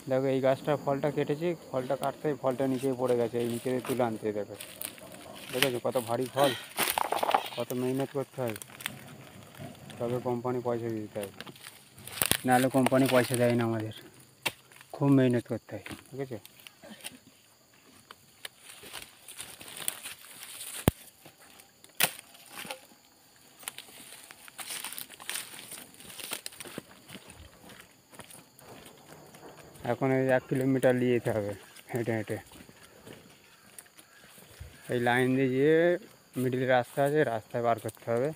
দেখো এই গাছটা ফলটা কেটেছি, ফলটা কাটতে ফলটা নিচে পড়ে গেছে, এই নিচে তুলে আনতে। দেখো দেখেছো কত ভারী ফল, কত মেহনত করতে হয়, তবে কোম্পানি পয়সা দিতে হয়, নাহলে কোম্পানি পয়সা দেয় না আমাদের। খুব মেহনত করতে হয়, ঠিক আছে। এখন এই 1 কিলোমিটার নিয়ে যেতে হবে হেঁটে হেঁটে। এই লাইন দিয়ে গিয়ে মিডিলে রাস্তা আছে, রাস্তায় বার করতে হবে।